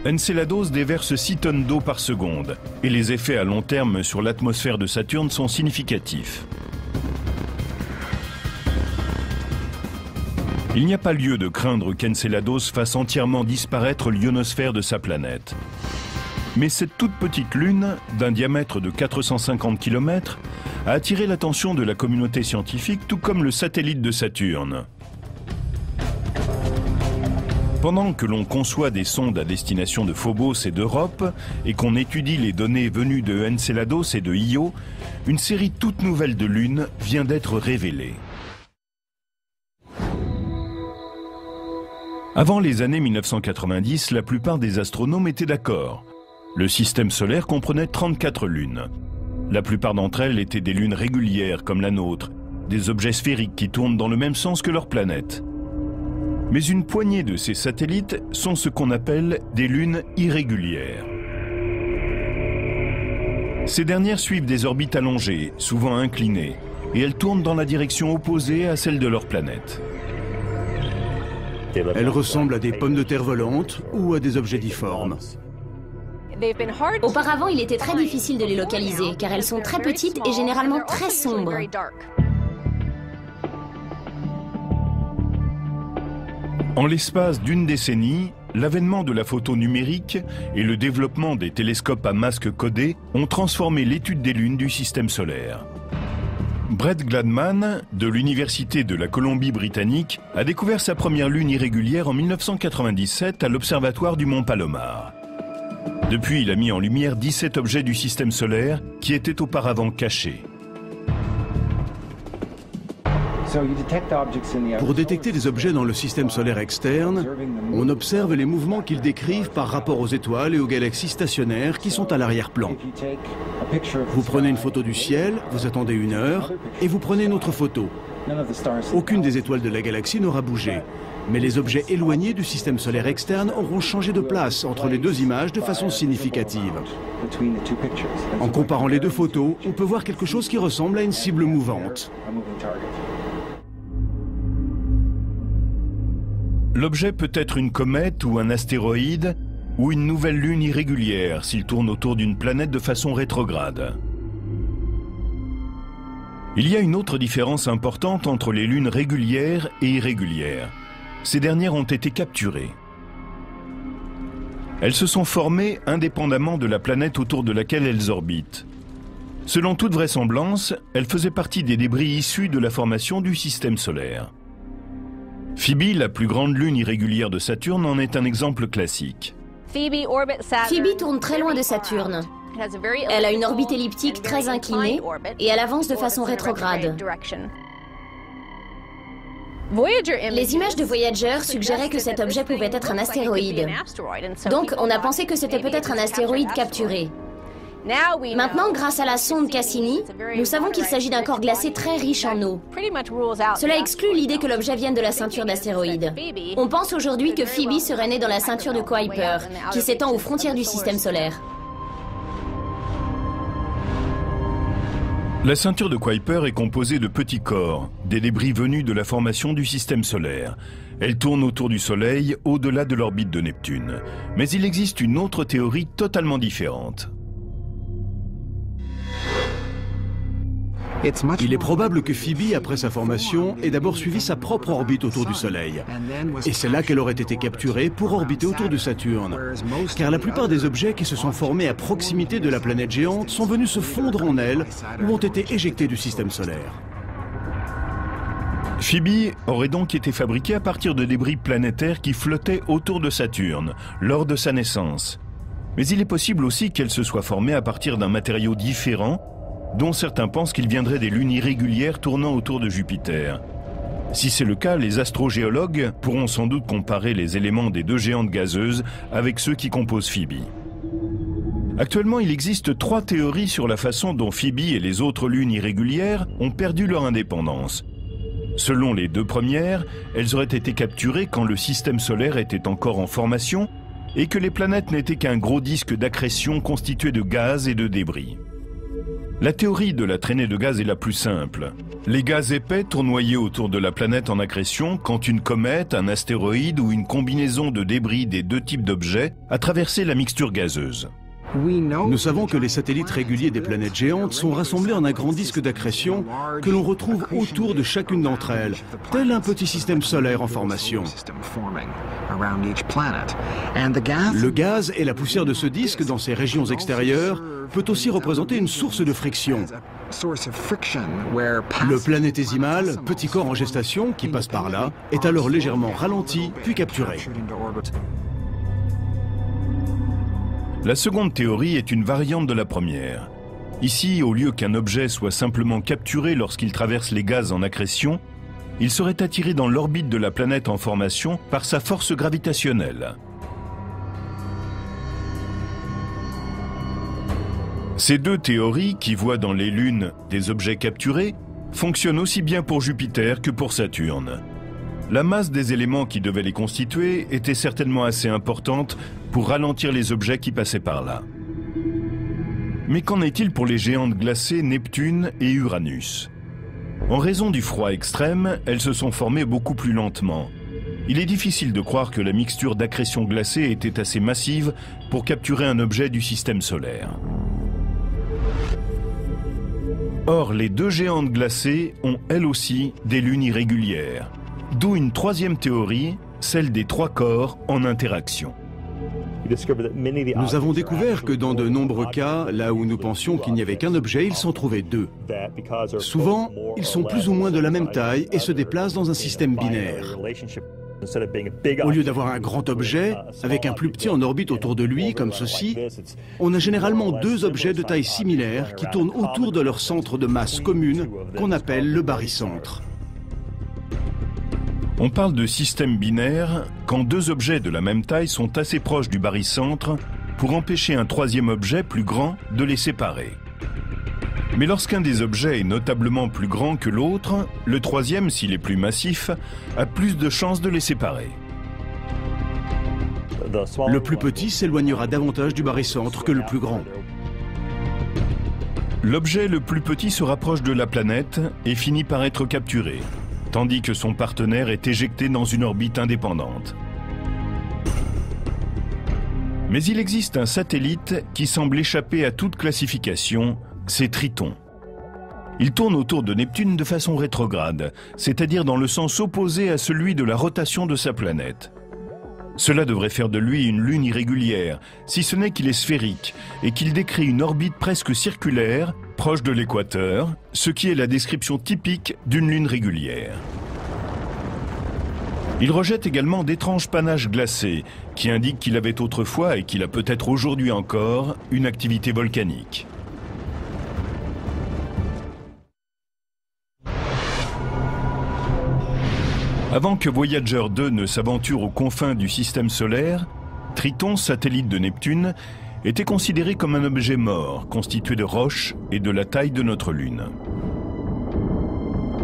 Enceladus déverse 6 tonnes d'eau par seconde et les effets à long terme sur l'atmosphère de Saturne sont significatifs. Il n'y a pas lieu de craindre qu'Enceladus fasse entièrement disparaître l'ionosphère de sa planète. Mais cette toute petite lune, d'un diamètre de 450 km, a attiré l'attention de la communauté scientifique, tout comme le satellite de Saturne. Pendant que l'on conçoit des sondes à destination de Phobos et d'Europe et qu'on étudie les données venues de Enceladus et de Io, une série toute nouvelle de lunes vient d'être révélée. Avant les années 1990, la plupart des astronomes étaient d'accord. Le système solaire comprenait 34 lunes. La plupart d'entre elles étaient des lunes régulières comme la nôtre, des objets sphériques qui tournent dans le même sens que leur planète. Mais une poignée de ces satellites sont ce qu'on appelle des lunes irrégulières. Ces dernières suivent des orbites allongées, souvent inclinées, et elles tournent dans la direction opposée à celle de leur planète. Elles ressemblent à des pommes de terre volantes ou à des objets difformes. Auparavant, il était très difficile de les localiser, car elles sont très petites et généralement très sombres. En l'espace d'une décennie, l'avènement de la photo numérique et le développement des télescopes à masque codé ont transformé l'étude des lunes du système solaire. Brett Gladman, de l'Université de la Colombie-Britannique, a découvert sa première lune irrégulière en 1997 à l'Observatoire du Mont Palomar. Depuis, il a mis en lumière 17 objets du système solaire qui étaient auparavant cachés. Pour détecter des objets dans le système solaire externe, on observe les mouvements qu'ils décrivent par rapport aux étoiles et aux galaxies stationnaires qui sont à l'arrière-plan. Vous prenez une photo du ciel, vous attendez 1 heure, et vous prenez une autre photo. Aucune des étoiles de la galaxie n'aura bougé, mais les objets éloignés du système solaire externe auront changé de place entre les deux images de façon significative. En comparant les deux photos, on peut voir quelque chose qui ressemble à une cible mouvante. L'objet peut être une comète ou un astéroïde, ou une nouvelle lune irrégulière s'il tourne autour d'une planète de façon rétrograde. Il y a une autre différence importante entre les lunes régulières et irrégulières. Ces dernières ont été capturées. Elles se sont formées indépendamment de la planète autour de laquelle elles orbitent. Selon toute vraisemblance, elles faisaient partie des débris issus de la formation du système solaire. Phoebe, la plus grande lune irrégulière de Saturne, en est un exemple classique. Phoebe tourne très loin de Saturne. Elle a une orbite elliptique très inclinée et elle avance de façon rétrograde. Les images de Voyager suggéraient que cet objet pouvait être un astéroïde. Donc, on a pensé que c'était peut-être un astéroïde capturé. Maintenant, grâce à la sonde Cassini, nous savons qu'il s'agit d'un corps glacé très riche en eau. Cela exclut l'idée que l'objet vienne de la ceinture d'astéroïdes. On pense aujourd'hui que Phoebe serait née dans la ceinture de Kuiper, qui s'étend aux frontières du système solaire. La ceinture de Kuiper est composée de petits corps, des débris venus de la formation du système solaire. Elle tourne autour du Soleil, au-delà de l'orbite de Neptune. Mais il existe une autre théorie totalement différente. Il est probable que Phoebe, après sa formation, ait d'abord suivi sa propre orbite autour du Soleil. Et c'est là qu'elle aurait été capturée pour orbiter autour de Saturne. Car la plupart des objets qui se sont formés à proximité de la planète géante sont venus se fondre en elle ou ont été éjectés du système solaire. Phoebe aurait donc été fabriquée à partir de débris planétaires qui flottaient autour de Saturne, lors de sa naissance. Mais il est possible aussi qu'elle se soit formée à partir d'un matériau différent, dont certains pensent qu'il viendrait des lunes irrégulières tournant autour de Jupiter. Si c'est le cas, les astrogéologues pourront sans doute comparer les éléments des deux géantes gazeuses avec ceux qui composent Phoebe. Actuellement, il existe 3 théories sur la façon dont Phoebe et les autres lunes irrégulières ont perdu leur indépendance. Selon les 2 premières, elles auraient été capturées quand le système solaire était encore en formation et que les planètes n'étaient qu'un gros disque d'accrétion constitué de gaz et de débris. La théorie de la traînée de gaz est la plus simple. Les gaz épais tournoyaient autour de la planète en accrétion quand une comète, un astéroïde ou une combinaison de débris des deux types d'objets a traversé la mixture gazeuse. Nous savons que les satellites réguliers des planètes géantes sont rassemblés en un grand disque d'accrétion que l'on retrouve autour de chacune d'entre elles, tel un petit système solaire en formation. Le gaz et la poussière de ce disque dans ses régions extérieures peut aussi représenter une source de friction. Le planétésimal, petit corps en gestation qui passe par là, est alors légèrement ralenti puis capturé. La seconde théorie est une variante de la première. Ici, au lieu qu'un objet soit simplement capturé lorsqu'il traverse les gaz en accrétion, il serait attiré dans l'orbite de la planète en formation par sa force gravitationnelle. Ces deux théories, qui voient dans les lunes des objets capturés, fonctionnent aussi bien pour Jupiter que pour Saturne. La masse des éléments qui devaient les constituer était certainement assez importante pour ralentir les objets qui passaient par là. Mais qu'en est-il pour les géantes glacées Neptune et Uranus? En raison du froid extrême, elles se sont formées beaucoup plus lentement. Il est difficile de croire que la mixture d'accrétion glacée était assez massive pour capturer un objet du système solaire. Or, les deux géantes glacées ont elles aussi des lunes irrégulières. D'où une troisième théorie, celle des trois corps en interaction. Nous avons découvert que dans de nombreux cas, là où nous pensions qu'il n'y avait qu'un objet, il s'en trouvait deux. Souvent, ils sont plus ou moins de la même taille et se déplacent dans un système binaire. Au lieu d'avoir un grand objet, avec un plus petit en orbite autour de lui, comme ceci, on a généralement deux objets de taille similaire qui tournent autour de leur centre de masse commune, qu'on appelle le barycentre. On parle de système binaire quand deux objets de la même taille sont assez proches du barycentre pour empêcher un troisième objet plus grand de les séparer. Mais lorsqu'un des objets est notablement plus grand que l'autre, le troisième, s'il est plus massif, a plus de chances de les séparer. Le plus petit s'éloignera davantage du barycentre que le plus grand. L'objet le plus petit se rapproche de la planète et finit par être capturé, tandis que son partenaire est éjecté dans une orbite indépendante. Mais il existe un satellite qui semble échapper à toute classification, c'est Triton. Il tourne autour de Neptune de façon rétrograde, c'est-à-dire dans le sens opposé à celui de la rotation de sa planète. Cela devrait faire de lui une lune irrégulière, si ce n'est qu'il est sphérique et qu'il décrit une orbite presque circulaire, proche de l'équateur, ce qui est la description typique d'une lune régulière. Il rejette également d'étranges panaches glacés, qui indiquent qu'il avait autrefois, et qu'il a peut-être aujourd'hui encore, une activité volcanique. Avant que Voyager 2 ne s'aventure aux confins du système solaire, Triton, satellite de Neptune, était considéré comme un objet mort, constitué de roches et de la taille de notre Lune.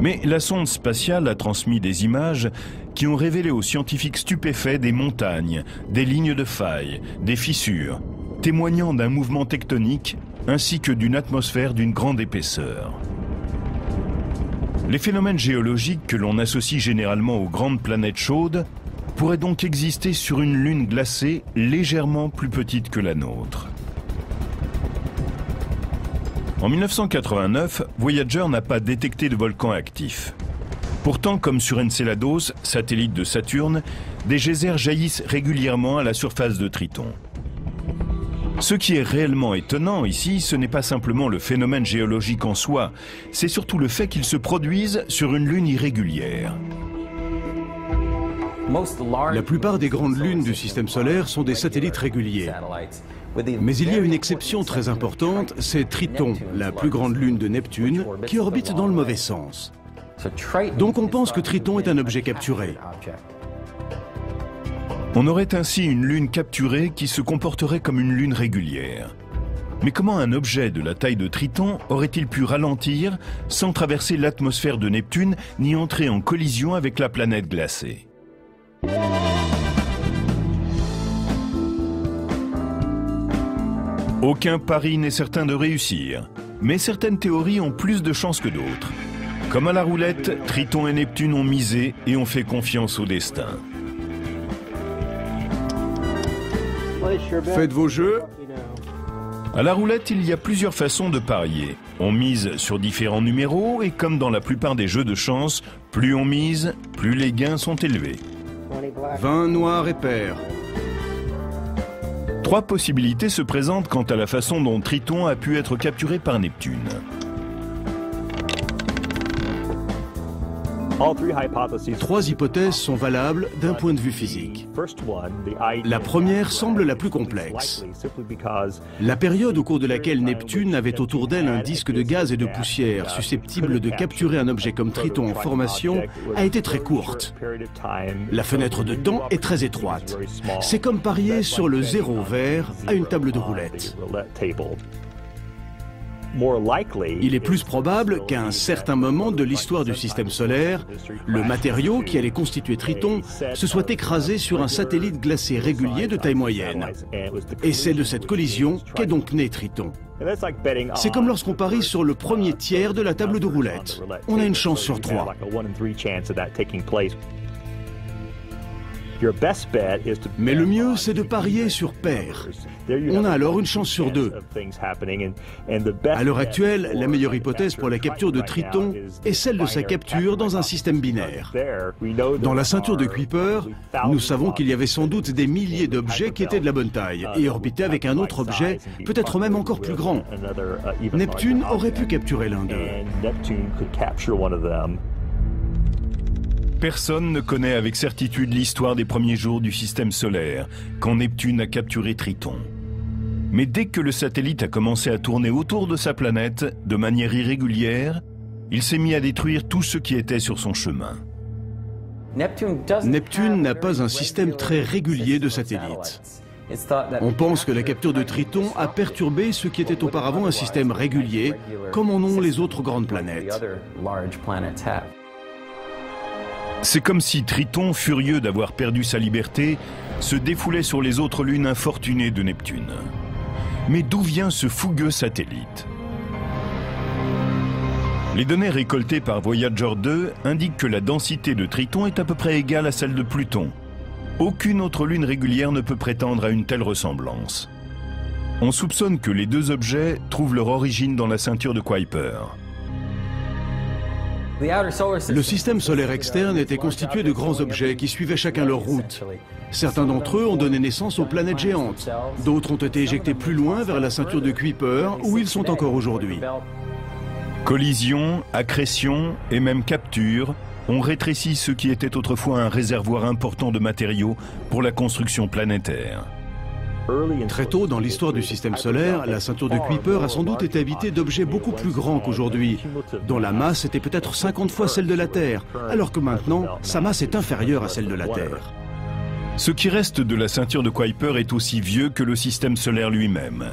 Mais la sonde spatiale a transmis des images qui ont révélé aux scientifiques stupéfaits des montagnes, des lignes de failles, des fissures, témoignant d'un mouvement tectonique ainsi que d'une atmosphère d'une grande épaisseur. Les phénomènes géologiques que l'on associe généralement aux grandes planètes chaudes pourraient donc exister sur une lune glacée légèrement plus petite que la nôtre. En 1989, Voyager n'a pas détecté de volcan actif. Pourtant, comme sur Enceladus, satellite de Saturne, des geysers jaillissent régulièrement à la surface de Triton. Ce qui est réellement étonnant ici, ce n'est pas simplement le phénomène géologique en soi, c'est surtout le fait qu'il se produise sur une lune irrégulière. La plupart des grandes lunes du système solaire sont des satellites réguliers. Mais il y a une exception très importante, c'est Triton, la plus grande lune de Neptune, qui orbite dans le mauvais sens. Donc on pense que Triton est un objet capturé. On aurait ainsi une lune capturée qui se comporterait comme une lune régulière. Mais comment un objet de la taille de Triton aurait-il pu ralentir sans traverser l'atmosphère de Neptune ni entrer en collision avec la planète glacée ? Aucun pari n'est certain de réussir. Mais certaines théories ont plus de chances que d'autres. Comme à la roulette, Triton et Neptune ont misé et ont fait confiance au destin. Faites vos jeux. À la roulette, il y a plusieurs façons de parier. On mise sur différents numéros et comme dans la plupart des jeux de chance, plus on mise, plus les gains sont élevés. 20 noirs et pairs. 3 possibilités se présentent quant à la façon dont Triton a pu être capturé par Neptune. Trois hypothèses sont valables d'un point de vue physique. La première semble la plus complexe. La période au cours de laquelle Neptune avait autour d'elle un disque de gaz et de poussière susceptible de capturer un objet comme Triton en formation a été très courte. La fenêtre de temps est très étroite. C'est comme parier sur le zéro vert à une table de roulette. Il est plus probable qu'à un certain moment de l'histoire du système solaire, le matériau qui allait constituer Triton se soit écrasé sur un satellite glacé régulier de taille moyenne. Et c'est de cette collision qu'est donc né Triton. C'est comme lorsqu'on parie sur le premier tiers de la table de roulette. On a une chance sur 3. Mais le mieux, c'est de parier sur pair. On a alors une chance sur 2. À l'heure actuelle, la meilleure hypothèse pour la capture de Triton est celle de sa capture dans un système binaire. Dans la ceinture de Kuiper, nous savons qu'il y avait sans doute des milliers d'objets qui étaient de la bonne taille et orbitaient avec un autre objet, peut-être même encore plus grand. Neptune aurait pu capturer l'un d'eux. Personne ne connaît avec certitude l'histoire des premiers jours du système solaire, quand Neptune a capturé Triton. Mais dès que le satellite a commencé à tourner autour de sa planète, de manière irrégulière, il s'est mis à détruire tout ce qui était sur son chemin. Neptune n'a pas un système très régulier de satellites. On pense que la capture de Triton a perturbé ce qui était auparavant un système régulier, comme en ont les autres grandes planètes. C'est comme si Triton, furieux d'avoir perdu sa liberté, se défoulait sur les autres lunes infortunées de Neptune. Mais d'où vient ce fougueux satellite? Les données récoltées par Voyager 2 indiquent que la densité de Triton est à peu près égale à celle de Pluton. Aucune autre lune régulière ne peut prétendre à une telle ressemblance. On soupçonne que les deux objets trouvent leur origine dans la ceinture de Kuiper. Le système solaire externe était constitué de grands objets qui suivaient chacun leur route. Certains d'entre eux ont donné naissance aux planètes géantes. D'autres ont été éjectés plus loin vers la ceinture de Kuiper, où ils sont encore aujourd'hui. Collision, accrétion et même capture ont rétréci ce qui était autrefois un réservoir important de matériaux pour la construction planétaire. Très tôt dans l'histoire du système solaire, la ceinture de Kuiper a sans doute été habitée d'objets beaucoup plus grands qu'aujourd'hui, dont la masse était peut-être 50 fois celle de la Terre, alors que maintenant, sa masse est inférieure à celle de la Terre. Ce qui reste de la ceinture de Kuiper est aussi vieux que le système solaire lui-même.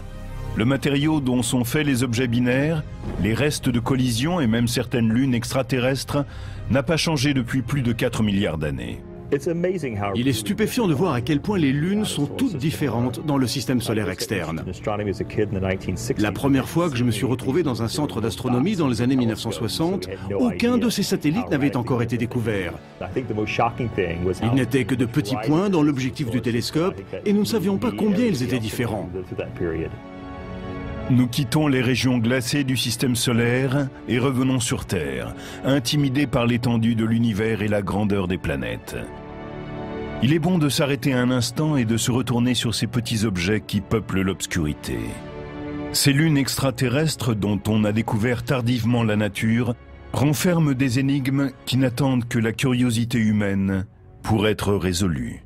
Le matériau dont sont faits les objets binaires, les restes de collision et même certaines lunes extraterrestres n'a pas changé depuis plus de 4 milliards d'années. Il est stupéfiant de voir à quel point les lunes sont toutes différentes dans le système solaire externe. La première fois que je me suis retrouvé dans un centre d'astronomie dans les années 1960, aucun de ces satellites n'avait encore été découvert. Ils n'étaient que de petits points dans l'objectif du télescope et nous ne savions pas combien ils étaient différents. Nous quittons les régions glacées du système solaire et revenons sur Terre, intimidés par l'étendue de l'univers et la grandeur des planètes. Il est bon de s'arrêter un instant et de se retourner sur ces petits objets qui peuplent l'obscurité. Ces lunes extraterrestres dont on a découvert tardivement la nature renferment des énigmes qui n'attendent que la curiosité humaine pour être résolues.